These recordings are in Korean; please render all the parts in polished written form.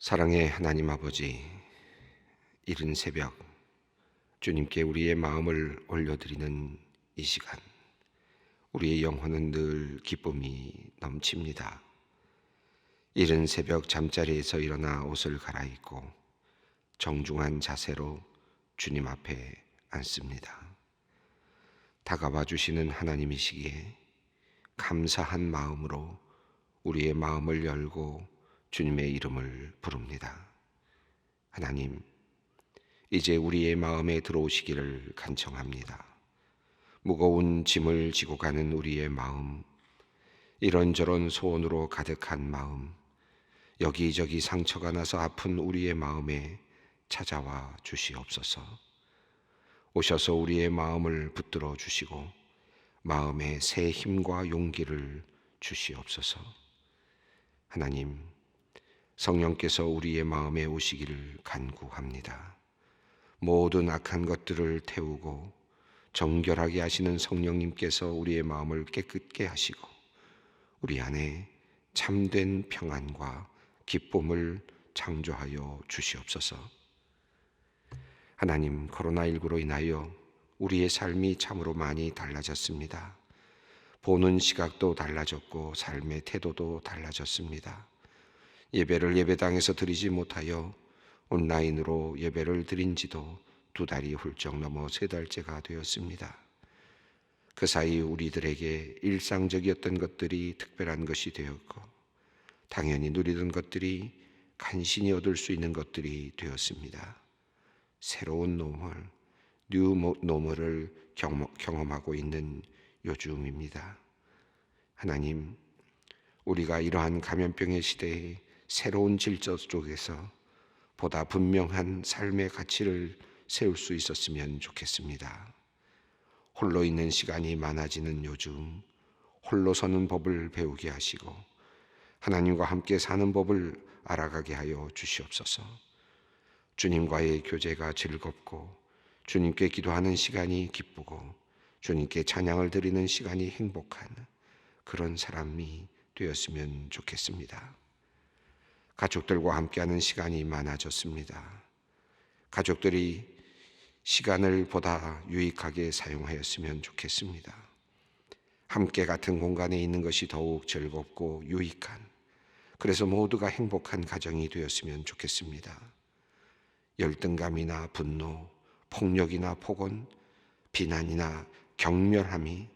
사랑의 하나님 아버지, 이른 새벽 주님께 우리의 마음을 올려드리는 이 시간, 우리의 영혼은 늘 기쁨이 넘칩니다. 이른 새벽 잠자리에서 일어나 옷을 갈아입고 정중한 자세로 주님 앞에 앉습니다. 다가와 주시는 하나님이시기에 감사한 마음으로 우리의 마음을 열고 주님의 이름을 부릅니다. 하나님, 이제 우리의 마음에 들어오시기를 간청합니다. 무거운 짐을 지고 가는 우리의 마음, 이런저런 소원으로 가득한 마음, 여기저기 상처가 나서 아픈 우리의 마음에 찾아와 주시옵소서. 오셔서 우리의 마음을 붙들어 주시고 마음에 새 힘과 용기를 주시옵소서. 하나님, 성령께서 우리의 마음에 오시기를 간구합니다. 모든 악한 것들을 태우고 정결하게 하시는 성령님께서 우리의 마음을 깨끗게 하시고 우리 안에 참된 평안과 기쁨을 창조하여 주시옵소서. 하나님, 코로나19로 인하여 우리의 삶이 참으로 많이 달라졌습니다. 보는 시각도 달라졌고 삶의 태도도 달라졌습니다. 예배를 예배당에서 드리지 못하여 온라인으로 예배를 드린 지도 2달이 훌쩍 넘어 3달째가 되었습니다. 그 사이 우리들에게 일상적이었던 것들이 특별한 것이 되었고 당연히 누리던 것들이 간신히 얻을 수 있는 것들이 되었습니다. 새로운 노멀, 뉴 노멀을 경험하고 있는 요즘입니다. 하나님, 우리가 이러한 감염병의 시대에 새로운 질서 속에서 보다 분명한 삶의 가치를 세울 수 있었으면 좋겠습니다. 홀로 있는 시간이 많아지는 요즘, 홀로 서는 법을 배우게 하시고 하나님과 함께 사는 법을 알아가게 하여 주시옵소서. 주님과의 교제가 즐겁고 주님께 기도하는 시간이 기쁘고 주님께 찬양을 드리는 시간이 행복한 그런 사람이 되었으면 좋겠습니다. 가족들과 함께하는 시간이 많아졌습니다. 가족들이 시간을 보다 유익하게 사용하였으면 좋겠습니다. 함께 같은 공간에 있는 것이 더욱 즐겁고 유익한, 그래서 모두가 행복한 가정이 되었으면 좋겠습니다. 열등감이나 분노, 폭력이나 폭언, 비난이나 경멸함이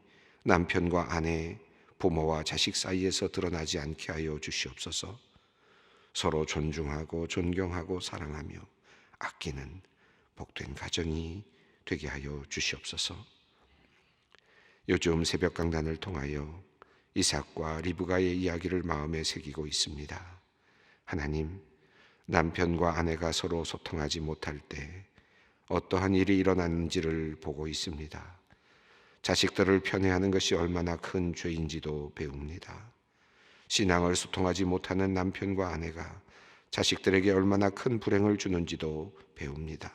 남편과 아내, 부모와 자식 사이에서 드러나지 않게 하여 주시옵소서. 서로 존중하고 존경하고 사랑하며 아끼는 복된 가정이 되게 하여 주시옵소서. 요즘 새벽 강단을 통하여 이삭과 리브가의 이야기를 마음에 새기고 있습니다. 하나님, 남편과 아내가 서로 소통하지 못할 때 어떠한 일이 일어났는지를 보고 있습니다. 자식들을 편애하는 것이 얼마나 큰 죄인지도 배웁니다. 신앙을 소통하지 못하는 남편과 아내가 자식들에게 얼마나 큰 불행을 주는지도 배웁니다.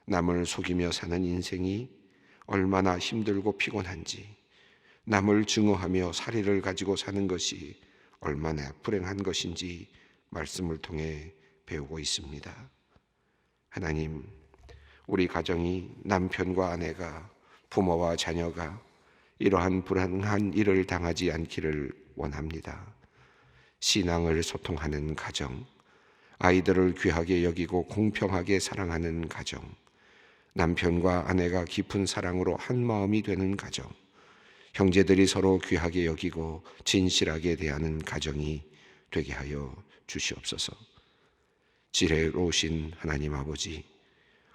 남을 속이며 사는 인생이 얼마나 힘들고 피곤한지, 남을 증오하며 사리를 가지고 사는 것이 얼마나 불행한 것인지 말씀을 통해 배우고 있습니다. 하나님, 우리 가정이 남편과 아내가, 부모와 자녀가 이러한 불행한 일을 당하지 않기를 원합니다. 신앙을 소통하는 가정, 아이들을 귀하게 여기고 공평하게 사랑하는 가정, 남편과 아내가 깊은 사랑으로 한 마음이 되는 가정, 형제들이 서로 귀하게 여기고 진실하게 대하는 가정이 되게 하여 주시옵소서. 지혜로우신 하나님 아버지,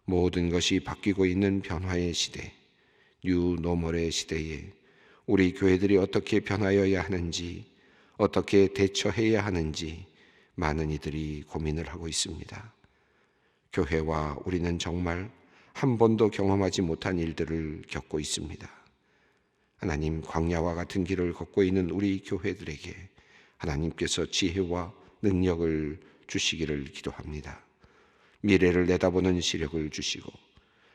모든 것이 바뀌고 있는 변화의 시대, 뉴 노멀의 시대에 우리 교회들이 어떻게 변하여야 하는지, 어떻게 대처해야 하는지 많은 이들이 고민을 하고 있습니다. 교회와 우리는 정말 한 번도 경험하지 못한 일들을 겪고 있습니다. 하나님, 광야와 같은 길을 걷고 있는 우리 교회들에게 하나님께서 지혜와 능력을 주시기를 기도합니다. 미래를 내다보는 시력을 주시고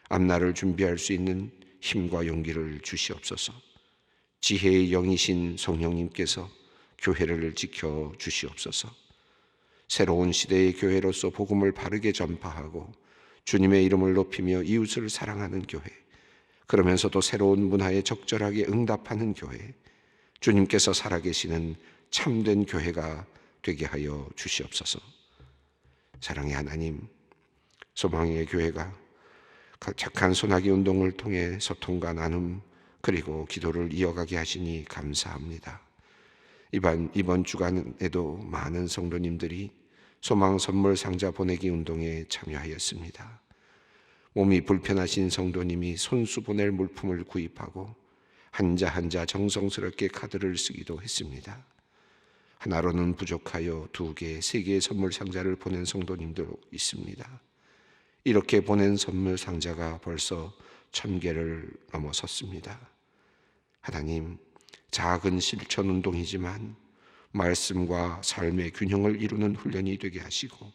앞날을 준비할 수 있는 힘과 용기를 주시옵소서. 지혜의 영이신 성령님께서 교회를 지켜 주시옵소서. 새로운 시대의 교회로서 복음을 바르게 전파하고 주님의 이름을 높이며 이웃을 사랑하는 교회, 그러면서도 새로운 문화에 적절하게 응답하는 교회, 주님께서 살아계시는 참된 교회가 되게 하여 주시옵소서. 사랑의 하나님, 소망의 교회가 착한 소나기 운동을 통해 소통과 나눔 그리고 기도를 이어가게 하시니 감사합니다. 이번 주간에도 많은 성도님들이 소망 선물 상자 보내기 운동에 참여하였습니다. 몸이 불편하신 성도님이 손수 보낼 물품을 구입하고 한자 한자 정성스럽게 카드를 쓰기도 했습니다. 하나로는 부족하여 2개, 3개의 선물 상자를 보낸 성도님도 있습니다. 이렇게 보낸 선물 상자가 벌써 1000개를 넘어섰습니다. 하나님, 작은 실천 운동이지만 말씀과 삶의 균형을 이루는 훈련이 되게 하시고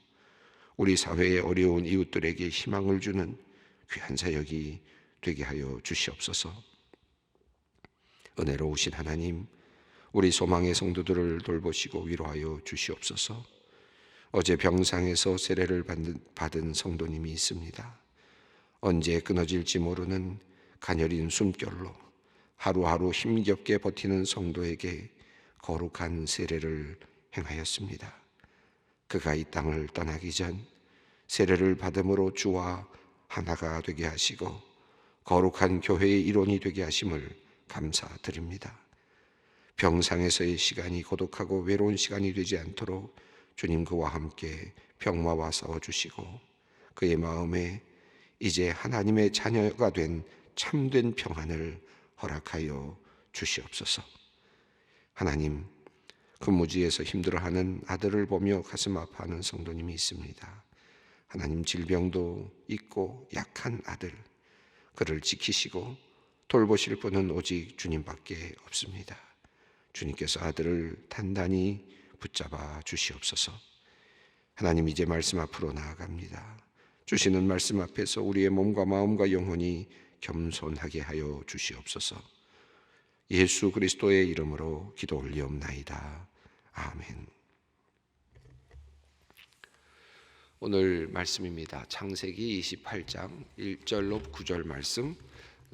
우리 사회의 어려운 이웃들에게 희망을 주는 귀한 사역이 되게 하여 주시옵소서. 은혜로우신 하나님, 우리 소망의 성도들을 돌보시고 위로하여 주시옵소서. 어제 병상에서 세례를 받은 성도님이 있습니다. 언제 끊어질지 모르는 가녀린 숨결로 하루하루 힘겹게 버티는 성도에게 거룩한 세례를 행하였습니다. 그가 이 땅을 떠나기 전 세례를 받음으로 주와 하나가 되게 하시고 거룩한 교회의 일원이 되게 하심을 감사드립니다. 병상에서의 시간이 고독하고 외로운 시간이 되지 않도록 주님 그와 함께 평화와 싸워주시고 그의 마음에 이제 하나님의 자녀가 된 참된 평안을 허락하여 주시옵소서. 하나님, 근무지에서 힘들어하는 아들을 보며 가슴 아파하는 성도님이 있습니다. 하나님, 질병도 있고 약한 아들, 그를 지키시고 돌보실 분은 오직 주님밖에 없습니다. 주님께서 아들을 단단히 붙잡아 주시옵소서. 하나님, 이제 말씀 앞으로 나아갑니다. 주시는 말씀 앞에서 우리의 몸과 마음과 영혼이 겸손하게 하여 주시옵소서. 예수 그리스도의 이름으로 기도 올리옵나이다. 아멘. 오늘 말씀입니다. 창세기 28장 1절로 9절 말씀,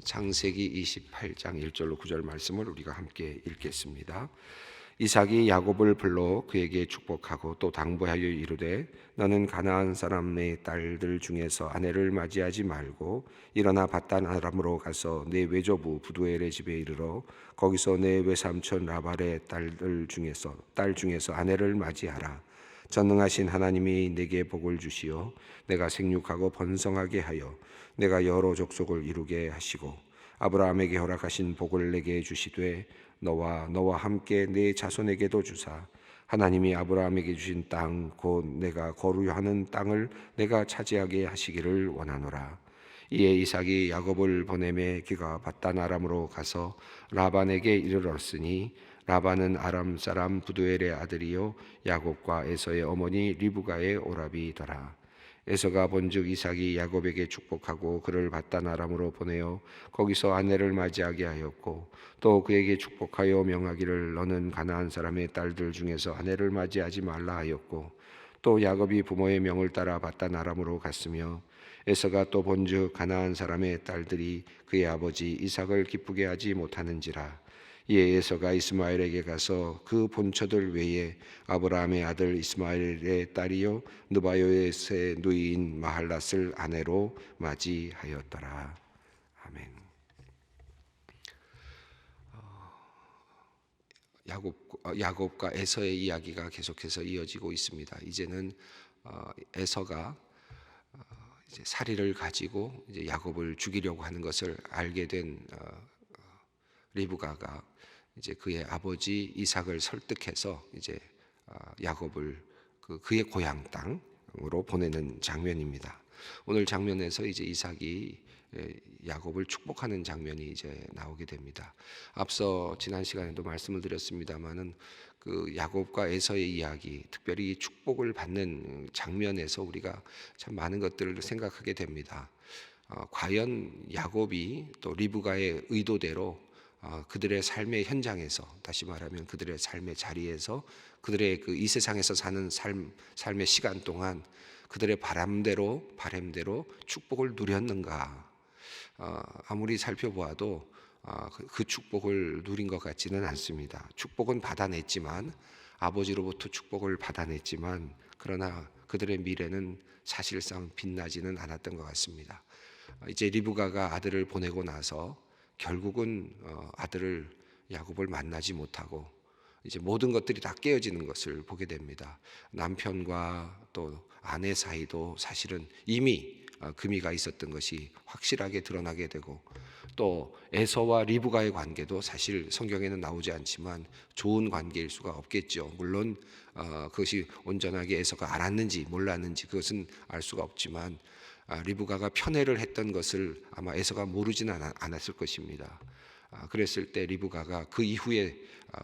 창세기 28장 1절로 9절 말씀을 우리가 함께 읽겠습니다. 이삭이 야곱을 불러 그에게 축복하고 또 당부하여 이르되 너는 가나안 사람의 딸들 중에서 아내를 맞이하지 말고 일어나 밧단 아람으로 가서 내 외조부 부두엘의 집에 이르러 거기서 내 외삼촌 라발의 딸 중에서 아내를 맞이하라. 전능하신 하나님이 내게 복을 주시어 내가 생육하고 번성하게 하여 내가 여러 족속을 이루게 하시고 아브라함에게 허락하신 복을 내게 주시되 너와 함께 내 자손에게도 주사 하나님이 아브라함에게 주신 땅 곧 내가 거류하는 땅을 내가 차지하게 하시기를 원하노라. 이에 이삭이 야곱을 보내매 그가 밧단 아람으로 가서 라반에게 이르렀으니 라반은 아람 사람 부두엘의 아들이요 야곱과 에서의 어머니 리브가의 오라비더라. 에서가 본즉 이삭이 야곱에게 축복하고 그를 밧단 아람으로 보내어 거기서 아내를 맞이하게 하였고 또 그에게 축복하여 명하기를 너는 가나안 사람의 딸들 중에서 아내를 맞이하지 말라 하였고 또 야곱이 부모의 명을 따라 밧단 아람으로 갔으며 에서가 또 본즉 가나안 사람의 딸들이 그의 아버지 이삭을 기쁘게 하지 못하는지라. 이에 에서가 이스마엘에게 가서 그 본처들 외에 아브라함의 아들 이스마엘의 딸이요 느바요의 누이인 마할랏을 아내로 맞이하였더라. 아멘. 야곱과 에서의 이야기가 계속해서 이어지고 있습니다. 이제는 에서가 이제 사리를 가지고 이제 야곱을 죽이려고 하는 것을 알게 된 리브가가 이제 그의 아버지 이삭을 설득해서 이제 야곱을 그의 고향 땅으로 보내는 장면입니다. 오늘 장면에서 이제 이삭이 야곱을 축복하는 장면이 이제 나오게 됩니다. 앞서 지난 시간에도 말씀을 드렸습니다마는 그 야곱과 에서의 이야기, 특별히 축복을 받는 장면에서 우리가 참 많은 것들을 생각하게 됩니다. 과연 야곱이 또 리브가의 의도대로 그들의 삶의 현장에서, 다시 말하면 그들의 삶의 자리에서, 그들의 그 이 세상에서 사는 삶의 시간 동안 그들의 바람대로 축복을 누렸는가? 아무리 살펴보아도 그 축복을 누린 것 같지는 않습니다. 축복은 받아냈지만, 아버지로부터 축복을 받아냈지만, 그러나 그들의 미래는 사실상 빛나지는 않았던 것 같습니다. 이제 리브가가 아들을 보내고 나서 결국은 아들을 야곱을 만나지 못하고 이제 모든 것들이 다 깨어지는 것을 보게 됩니다. 남편과 또 아내 사이도 사실은 이미 금이가 있었던 것이 확실하게 드러나게 되고, 또 에서와 리브가의 관계도 사실 성경에는 나오지 않지만 좋은 관계일 수가 없겠죠. 물론 그것이 온전하게 에서가 알았는지 몰랐는지 그것은 알 수가 없지만, 리브가가 편애를 했던 것을 아마 에서가 모르지는 않았을 것입니다. 그랬을 때 리브가가 그 이후에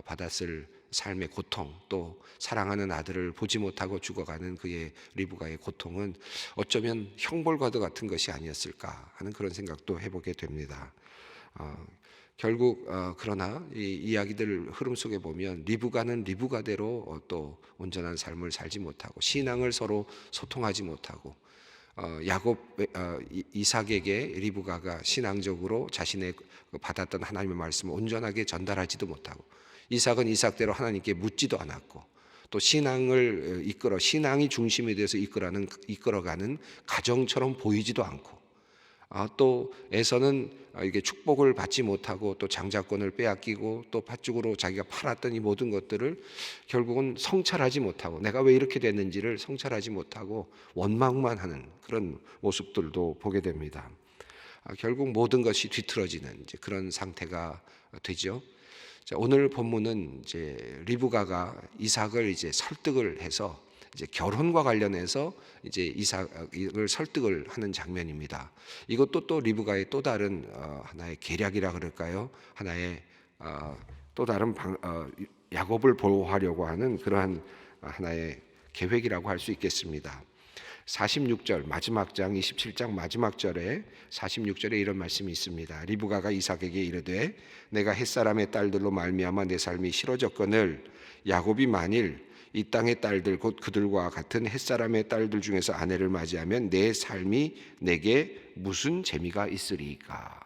받았을 삶의 고통, 또 사랑하는 아들을 보지 못하고 죽어가는 그의 리브가의 고통은 어쩌면 형벌과도 같은 것이 아니었을까 하는 그런 생각도 해보게 됩니다. 결국 그러나 이 이야기들 흐름 속에 보면 리브가는 리브가대로 또 온전한 삶을 살지 못하고 신앙을 서로 소통하지 못하고, 이삭에게 리브가가 신앙적으로 자신의 받았던 하나님의 말씀을 온전하게 전달하지도 못하고, 이삭은 이삭대로 하나님께 묻지도 않았고, 또 신앙을 신앙이 중심이 돼서 이끌어가는 가정처럼 보이지도 않고, 또 에서는 이게 축복을 받지 못하고 또 장자권을 빼앗기고 또 팥죽으로 자기가 팔았던 이 모든 것들을 결국은 성찰하지 못하고, 내가 왜 이렇게 됐는지를 성찰하지 못하고 원망만 하는 그런 모습들도 보게 됩니다. 결국 모든 것이 뒤틀어지는 이제 그런 상태가 되죠. 자, 오늘 본문은 이제 리브가가 이삭을 이제 설득을 해서 이제 결혼과 관련해서 이제 이삭을 설득을 하는 장면입니다. 이것도 또 리브가의 또 다른 하나의 계략이라 그럴까요? 하나의 또 다른 야곱을 보호하려고 하는 그러한 하나의 계획이라고 할 수 있겠습니다. 46절 마지막 장 27장 마지막 절에 46절에 이런 말씀이 있습니다. 리브가가 이삭에게 이르되 내가 햇사람의 딸들로 말미암아 내 삶이 싫어졌거늘 야곱이 만일 이 땅의 딸들 곧 그들과 같은 햇사람의 딸들 중에서 아내를 맞이하면 내 삶이 내게 무슨 재미가 있으리까?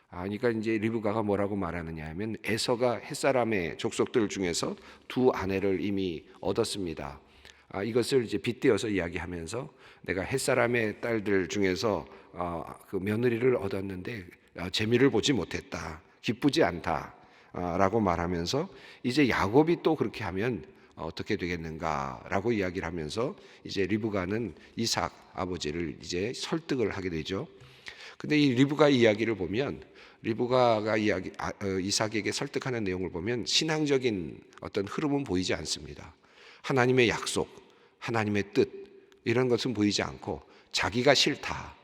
그러니까 이제 리브가가 뭐라고 말하느냐 하면, 에서가 햇사람의 족속들 중에서 두 아내를 이미 얻었습니다. 이것을 이제 빗대어서 이야기하면서 내가 햇사람의 딸들 중에서 그 며느리를 얻었는데 재미를 보지 못했다, 기쁘지 않다 라고 말하면서, 이제 야곱이 또 그렇게 하면 어떻게 되겠는가라고 이야기를 하면서 이제 리브가는 이삭 아버지를 이제 설득을 하게 되죠. 근데 이 리브가 이야기를 보면, 리브가가 이삭에게 설득하는 내용을 보면 신앙적인 어떤 흐름은 보이지 않습니다. 하나님의 약속, 하나님의 뜻, 이런 것은 보이지 않고 자기가 싫다,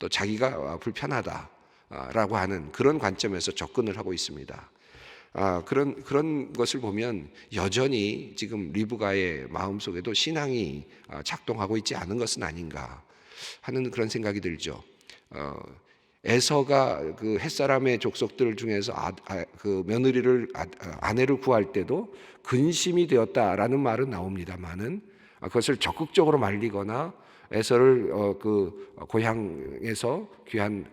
또 자기가 불편하다라고 하는 그런 관점에서 접근을 하고 있습니다. 그런 것을 보면 여전히 지금 리브가의 마음속에도 신앙이 작동하고 있지 않은 것은 아닌가 하는 그런 생각이 들죠. 에서가 그 햇사람의 족속들 중에서 그 며느리를 아내를 구할 때도 근심이 되었다라는 말은 나옵니다만은, 그것을 적극적으로 말리거나 에서를 그 고향에서 귀한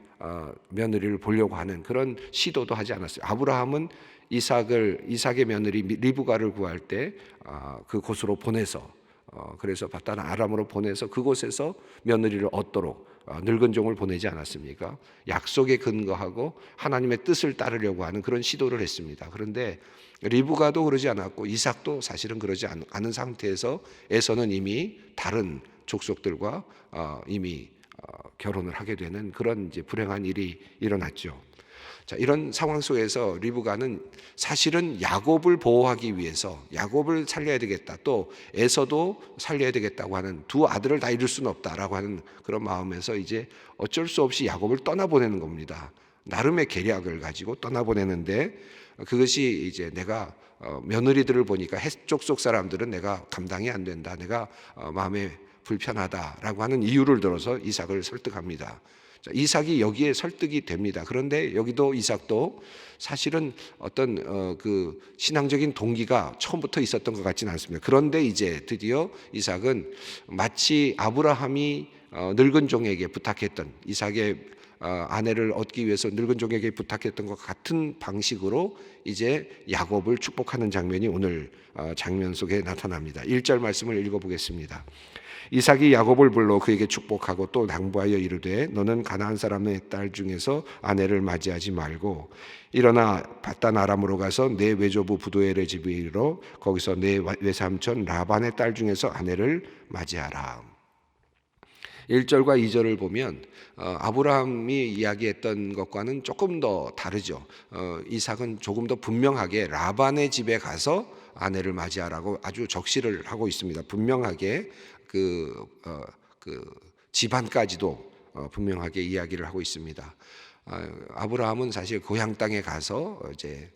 며느리를 보려고 하는 그런 시도도 하지 않았어요. 아브라함은 이삭의 며느리 리브가를 구할 때 그곳으로 보내서, 그래서 바단 아람으로 보내서 그곳에서 며느리를 얻도록 늙은 종을 보내지 않았습니까? 약속에 근거하고 하나님의 뜻을 따르려고 하는 그런 시도를 했습니다. 그런데 리브가도 그러지 않았고 이삭도 사실은 그러지 않은 상태에서 에서는 이미 다른 족속들과 이미 결혼을 하게 되는 그런 이제 불행한 일이 일어났죠. 자, 이런 상황 속에서 리브가는 사실은 야곱을 보호하기 위해서 야곱을 살려야 되겠다, 또 에서도 살려야 되겠다고 하는, 두 아들을 다 잃을 수는 없다라고 하는 그런 마음에서 이제 어쩔 수 없이 야곱을 떠나보내는 겁니다. 나름의 계략을 가지고 떠나보내는데, 그것이 이제 내가 며느리들을 보니까 햇족 속 사람들은 내가 감당이 안 된다, 내가 마음에 불편하다라고 하는 이유를 들어서 이삭을 설득합니다. 자, 이삭이 여기에 설득이 됩니다. 그런데 여기도 이삭도 사실은 어떤 그 신앙적인 동기가 처음부터 있었던 것 같지는 않습니다. 그런데 이제 드디어 이삭은 마치 아브라함이 늙은 종에게 부탁했던, 이삭의 아내를 얻기 위해서 늙은 종에게 부탁했던 것 같은 방식으로 이제 야곱을 축복하는 장면이 오늘 장면 속에 나타납니다. 1절 말씀을 읽어보겠습니다. 이삭이 야곱을 불러 그에게 축복하고 또 당부하여 이르되 너는 가나안 사람의 딸 중에서 아내를 맞이하지 말고 일어나 바단 아람으로 가서 내 외조부 부두엘의 집에 이르러 거기서 내 외삼촌 라반의 딸 중에서 아내를 맞이하라. 1절과 2절을 보면 아브라함이 이야기했던 것과는 조금 더 다르죠. 이삭은 조금 더 분명하게 라반의 집에 가서 아내를 맞이하라고 아주 적시를 하고 있습니다. 분명하게 그 집안까지도 분명하게 이야기를 하고 있습니다. 아브라함은 사실 고향 땅에 가서 이제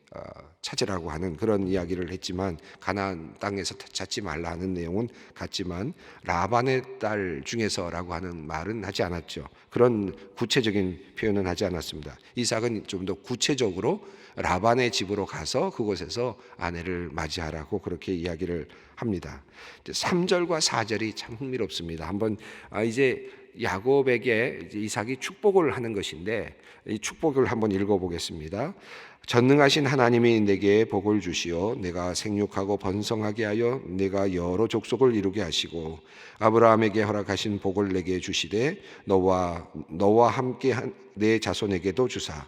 찾으라고 하는 그런 이야기를 했지만 가나안 땅에서 찾지 말라 하는 내용은 같지만 라반의 딸 중에서라고 하는 말은 하지 않았죠. 그런 구체적인 표현은 하지 않았습니다. 이삭은 좀 더 구체적으로 라반의 집으로 가서 그곳에서 아내를 맞이하라고 그렇게 이야기를 합니다. 3절과 4절이 참 흥미롭습니다. 한번 이제 야곱에게 이삭이 축복을 하는 것인데 이 축복을 한번 읽어보겠습니다. 전능하신 하나님이 내게 복을 주시어 내가 생육하고 번성하게 하여 내가 여러 족속을 이루게 하시고 아브라함에게 허락하신 복을 내게 주시되 너와 함께 내 자손에게도 주사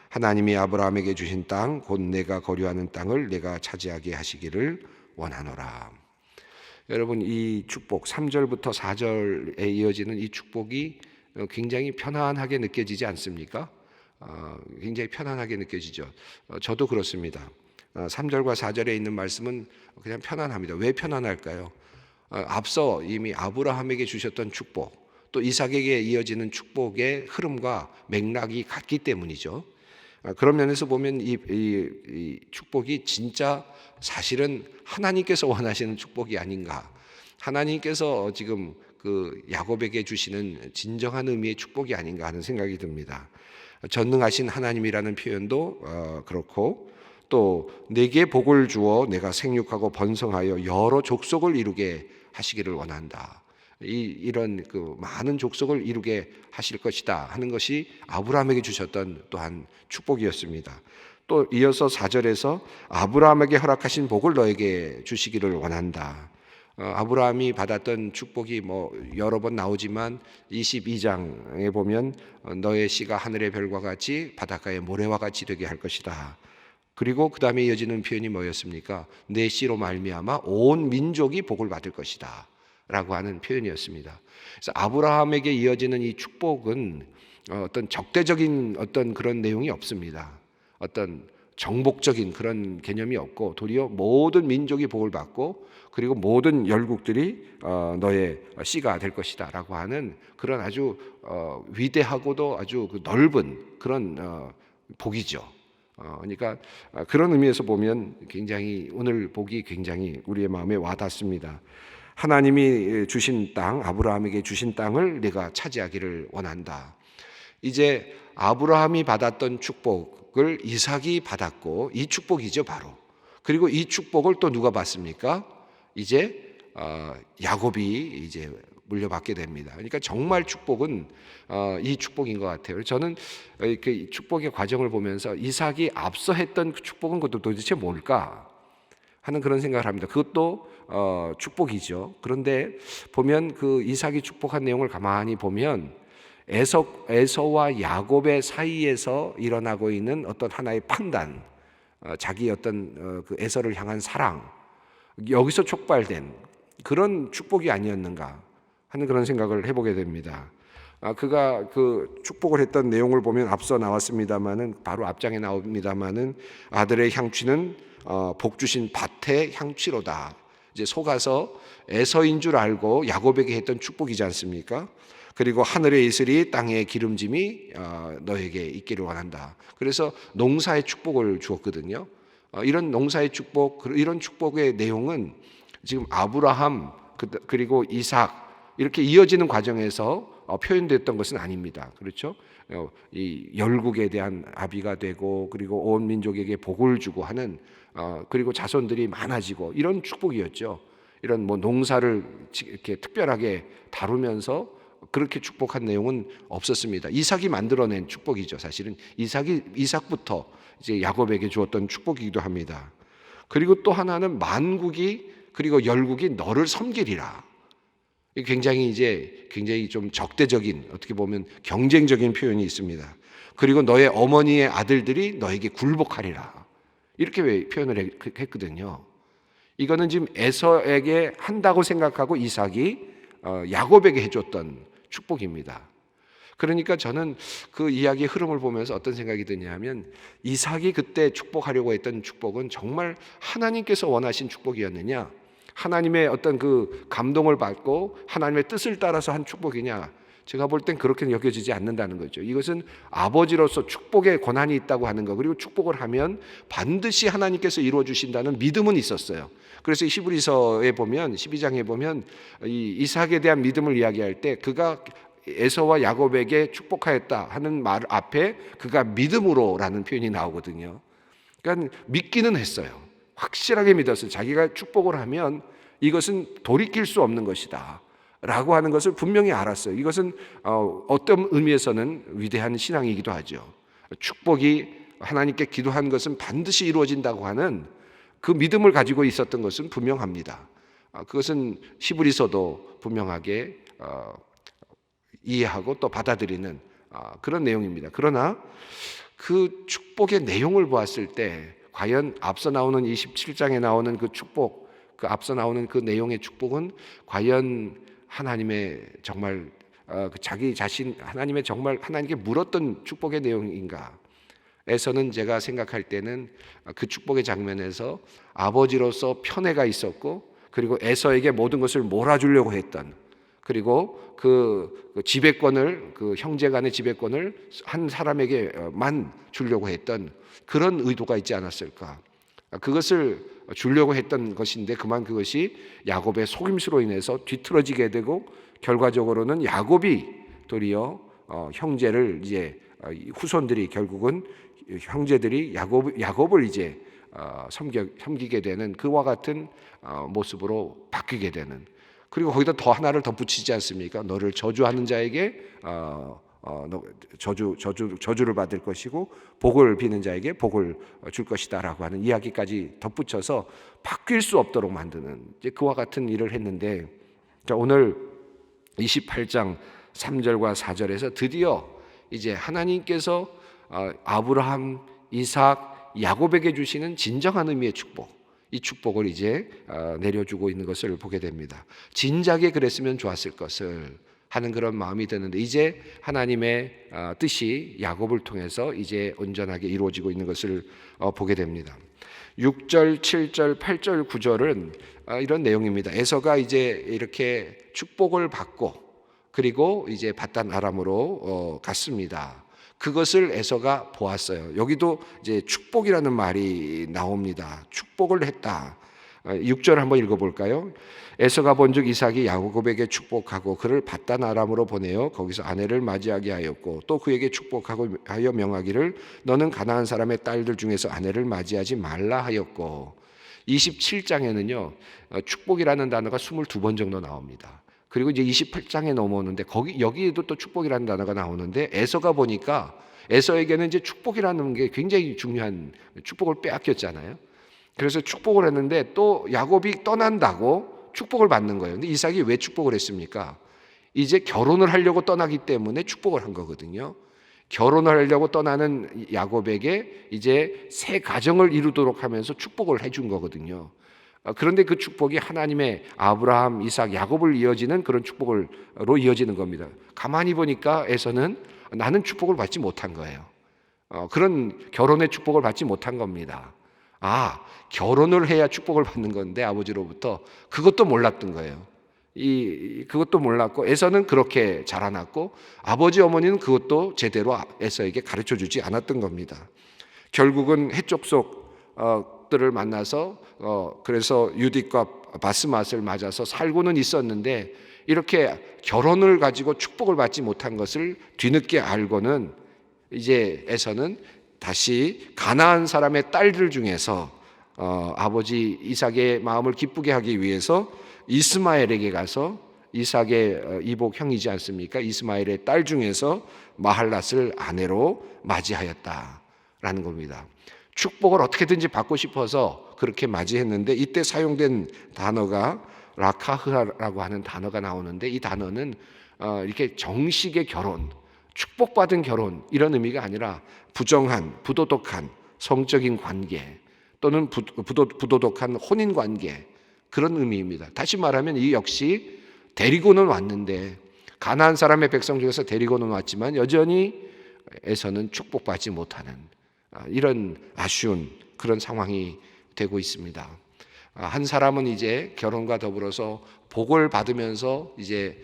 하나님이 아브라함에게 주신 땅 곧 내가 거류하는 땅을 내가 차지하게 하시기를 원하노라. 여러분, 이 축복 3절부터 4절에 이어지는 이 축복이 굉장히 편안하게 느껴지지 않습니까? 굉장히 편안하게 느껴지죠. 저도 그렇습니다. 3절과 4절에 있는 말씀은 그냥 편안합니다. 왜 편안할까요? 앞서 이미 아브라함에게 주셨던 축복, 또 이삭에게 이어지는 축복의 흐름과 맥락이 같기 때문이죠. 그런 면에서 보면 이 축복이 진짜 사실은 하나님께서 원하시는 축복이 아닌가. 하나님께서 지금 그 야곱에게 주시는 진정한 의미의 축복이 아닌가 하는 생각이 듭니다. 전능하신 하나님이라는 표현도 그렇고 또 내게 복을 주어 내가 생육하고 번성하여 여러 족속을 이루게 하시기를 원한다. 이런 그 많은 족속을 이루게 하실 것이다 하는 것이 아브라함에게 주셨던 또한 축복이었습니다. 또 이어서 4절에서 아브라함에게 허락하신 복을 너에게 주시기를 원한다. 아브라함이 받았던 축복이 여러 번 나오지만 22장에 보면 너의 씨가 하늘의 별과 같이 바닷가의 모래와 같이 되게 할 것이다. 그리고 그 다음에 이어지는 표현이 뭐였습니까? 내 씨로 말미암아 온 민족이 복을 받을 것이다 라고 하는 표현이었습니다. 그래서 아브라함에게 이어지는 이 축복은 어떤 적대적인 어떤 그런 내용이 없습니다. 어떤 정복적인 그런 개념이 없고 도리어 모든 민족이 복을 받고 그리고 모든 열국들이 너의 씨가 될 것이다 라고 하는 그런 아주 위대하고도 아주 넓은 그런 복이죠. 그러니까 그런 의미에서 보면 굉장히 오늘 복이 굉장히 우리의 마음에 와닿습니다. 하나님이 주신 땅, 아브라함에게 주신 땅을 내가 차지하기를 원한다. 이제 아브라함이 받았던 축복을 이삭이 받았고 이 축복이죠 바로. 그리고 이 축복을 또 누가 받습니까? 이제 야곱이 이제 물려받게 됩니다. 그러니까 정말 축복은 이 축복인 것 같아요. 저는 그 축복의 과정을 보면서 이삭이 앞서 했던 그 축복은 그것도 도대체 뭘까 하는 그런 생각을 합니다. 그것도 축복이죠. 그런데 보면 그 이삭이 축복한 내용을 가만히 보면 에서와 야곱의 사이에서 일어나고 있는 어떤 하나의 판단, 자기 어떤 그 에서를 향한 사랑, 여기서 촉발된 그런 축복이 아니었는가 하는 그런 생각을 해보게 됩니다. 그가 그 축복을 했던 내용을 보면 앞서 나왔습니다마는 바로 앞장에 나옵니다마는 아들의 향취는 복 주신 밭의 향취로다. 이제 속아서 에서인 줄 알고 야곱에게 했던 축복이지 않습니까? 그리고 하늘의 이슬이 땅의 기름짐이 너에게 있기를 원한다. 그래서 농사의 축복을 주었거든요. 이런 농사의 축복, 이런 축복의 내용은 지금 아브라함 그리고 이삭 이렇게 이어지는 과정에서 표현됐던 것은 아닙니다. 그렇죠? 이 열국에 대한 아비가 되고 그리고 온 민족에게 복을 주고 하는 그리고 자손들이 많아지고 이런 축복이었죠. 이런 뭐 농사를 이렇게 특별하게 다루면서 그렇게 축복한 내용은 없었습니다. 이삭이 만들어낸 축복이죠. 사실은 이삭부터 이제 야곱에게 주었던 축복이기도 합니다. 그리고 또 하나는 만국이 그리고 열국이 너를 섬기리라. 굉장히 좀 적대적인, 어떻게 보면 경쟁적인 표현이 있습니다. 그리고 너의 어머니의 아들들이 너에게 굴복하리라. 이렇게 표현을 했거든요. 이거는 지금 에서에게 한다고 생각하고 이삭이 야곱에게 해줬던 축복입니다. 그러니까 저는 그 이야기의 흐름을 보면서 어떤 생각이 드냐면, 이삭이 그때 축복하려고 했던 축복은 정말 하나님께서 원하신 축복이었느냐, 하나님의 어떤 그 감동을 받고 하나님의 뜻을 따라서 한 축복이냐, 제가 볼 땐 그렇게 여겨지지 않는다는 거죠. 이것은 아버지로서 축복의 권한이 있다고 하는 거, 그리고 축복을 하면 반드시 하나님께서 이루어 주신다는 믿음은 있었어요. 그래서 히브리서에 보면 12장에 보면 이 이삭에 대한 믿음을 이야기할 때 그가 에서와 야곱에게 축복하였다 하는 말 앞에 그가 믿음으로라는 표현이 나오거든요. 그러니까 믿기는 했어요. 확실하게 믿었어요. 자기가 축복을 하면 이것은 돌이킬 수 없는 것이다 라고 하는 것을 분명히 알았어요. 이것은 어떤 의미에서는 위대한 신앙이기도 하죠. 축복이 하나님께 기도한 것은 반드시 이루어진다고 하는 그 믿음을 가지고 있었던 것은 분명합니다. 그것은 히브리서도 분명하게 이해하고 또 받아들이는 그런 내용입니다. 그러나 그 축복의 내용을 보았을 때 과연 앞서 나오는 27장에 나오는 그 축복, 그 앞서 나오는 그 내용의 축복은 과연 하나님의 정말 자기 자신 하나님의 정말 하나님께 물었던 축복의 내용인가? 에서는 제가 생각할 때는 그 축복의 장면에서 아버지로서 편애가 있었고, 그리고 에서에게 모든 것을 몰아주려고 했던, 그리고 그 지배권을, 그 형제 간의 지배권을 한 사람에게만 주려고 했던 그런 의도가 있지 않았을까. 그것을 주려고 했던 것인데 그만 그것이 야곱의 속임수로 인해서 뒤틀어지게 되고, 결과적으로는 야곱이 도리어 형제를 이제 후손들이 결국은 형제들이 야곱을 이제 섬기게 되는 그와 같은 모습으로 바뀌게 되는, 그리고 거기다 더 하나를 덧붙이지 않습니까? 너를 저주하는 자에게 저주를 받을 것이고 복을 비는 자에게 복을 줄 것이다라고 하는 이야기까지 덧붙여서 바뀔 수 없도록 만드는 이제 그와 같은 일을 했는데, 오늘 28장 3절과 4절에서 드디어 이제 하나님께서 아브라함, 이삭, 야곱에게 주시는 진정한 의미의 축복, 이 축복을 이제 내려주고 있는 것을 보게 됩니다. 진작에 그랬으면 좋았을 것을 하는 그런 마음이 드는데, 이제 하나님의 뜻이 야곱을 통해서 이제 온전하게 이루어지고 있는 것을 보게 됩니다. 6절, 7절, 8절, 9절은 이런 내용입니다. 에서가 이제 이렇게 축복을 받고 그리고 이제 밧단 아람으로 갔습니다. 그것을 에서가 보았어요. 여기도 이제 축복이라는 말이 나옵니다. 축복을 했다. 6절 한번 읽어볼까요? 에서가 본즉 이삭이 야곱에게 축복하고 그를 밧단 아람으로 보내어 거기서 아내를 맞이하게 하였고, 또 그에게 축복하고 하여 명하기를 너는 가나안 사람의 딸들 중에서 아내를 맞이하지 말라 하였고, 27장에는요 축복이라는 단어가 22번 정도 나옵니다. 그리고 이제 28장에 넘어오는데 여기에도 또 축복이라는 단어가 나오는데, 에서가 보니까 에서에게는 이제 축복이라는 게 굉장히 중요한, 축복을 빼앗겼잖아요. 그래서 축복을 했는데 또 야곱이 떠난다고 축복을 받는 거예요. 근데 이삭이 왜 축복을 했습니까? 이제 결혼을 하려고 떠나기 때문에 축복을 한 거거든요. 결혼을 하려고 떠나는 야곱에게 이제 새 가정을 이루도록 하면서 축복을 해준 거거든요. 그런데 그 축복이 하나님의 아브라함, 이삭, 야곱을 이어지는 그런 축복으로 이어지는 겁니다. 가만히 보니까 에서는 나는 축복을 받지 못한 거예요. 그런 결혼의 축복을 받지 못한 겁니다. 결혼을 해야 축복을 받는 건데 아버지로부터 그것도 몰랐던 거예요. 그것도 몰랐고, 에서는 그렇게 자라났고 아버지 어머니는 그것도 제대로 에서에게 가르쳐 주지 않았던 겁니다. 결국은 해족 속들을 만나서 그래서 유딕과 바스맛을 맞아서 살고는 있었는데 이렇게 결혼을 가지고 축복을 받지 못한 것을 뒤늦게 알고는 이제 에서는 다시 가나안 사람의 딸들 중에서 아버지 이삭의 마음을 기쁘게 하기 위해서 이스마엘에게 가서 이삭의 이복 형이지 않습니까? 이스마엘의 딸 중에서 마할랏을 아내로 맞이하였다라는 겁니다. 축복을 어떻게든지 받고 싶어서 그렇게 맞이했는데 이때 사용된 단어가 라카흐라고 하는 단어가 나오는데 이 단어는 이렇게 정식의 결혼, 축복받은 결혼 이런 의미가 아니라 부정한, 부도덕한 성적인 관계 또는 부도덕한 혼인 관계 그런 의미입니다. 다시 말하면 이 역시 데리고는 왔는데 가나안 사람의 백성 중에서 데리고는 왔지만 여전히 에서는 축복받지 못하는 이런 아쉬운 그런 상황이 되고 있습니다. 한 사람은 이제 결혼과 더불어서 복을 받으면서 이제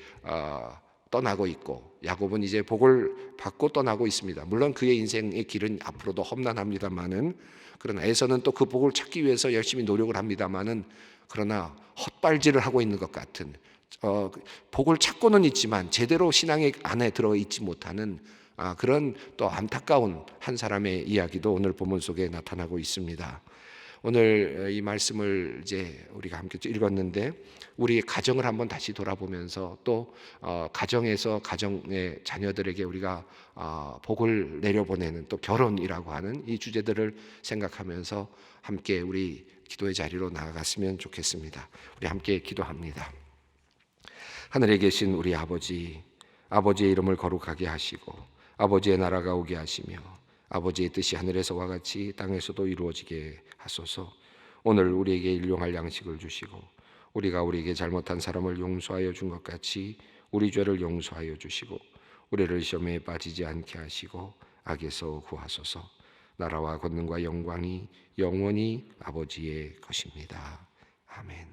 떠나고 있고 야곱은 이제 복을 받고 떠나고 있습니다. 물론 그의 인생의 길은 앞으로도 험난합니다만은 그러나 에서는 또 그 복을 찾기 위해서 열심히 노력을 합니다만은 그러나 헛발질을 하고 있는 것 같은 복을 찾고는 있지만 제대로 신앙의 안에 들어 있지 못하는 그런 또 안타까운 한 사람의 이야기도 오늘 본문 속에 나타나고 있습니다. 오늘 이 말씀을 이제 우리가 함께 읽었는데 우리 가정을 한번 다시 돌아보면서 또 가정에서 가정의 자녀들에게 우리가 복을 내려보내는 또 결혼이라고 하는 이 주제들을 생각하면서 함께 우리 기도의 자리로 나아갔으면 좋겠습니다. 우리 함께 기도합니다. 하늘에 계신 우리 아버지, 아버지의 이름을 거룩하게 하시고 아버지의 나라가 오게 하시며 아버지의 뜻이 하늘에서와 같이 땅에서도 이루어지게 하소서. 오늘 우리에게 일용할 양식을 주시고 우리가 우리에게 잘못한 사람을 용서하여 준 것 같이 우리 죄를 용서하여 주시고 우리를 시험에 빠지지 않게 하시고 악에서 구하소서. 나라와 권능과 영광이 영원히 아버지의 것입니다. 아멘.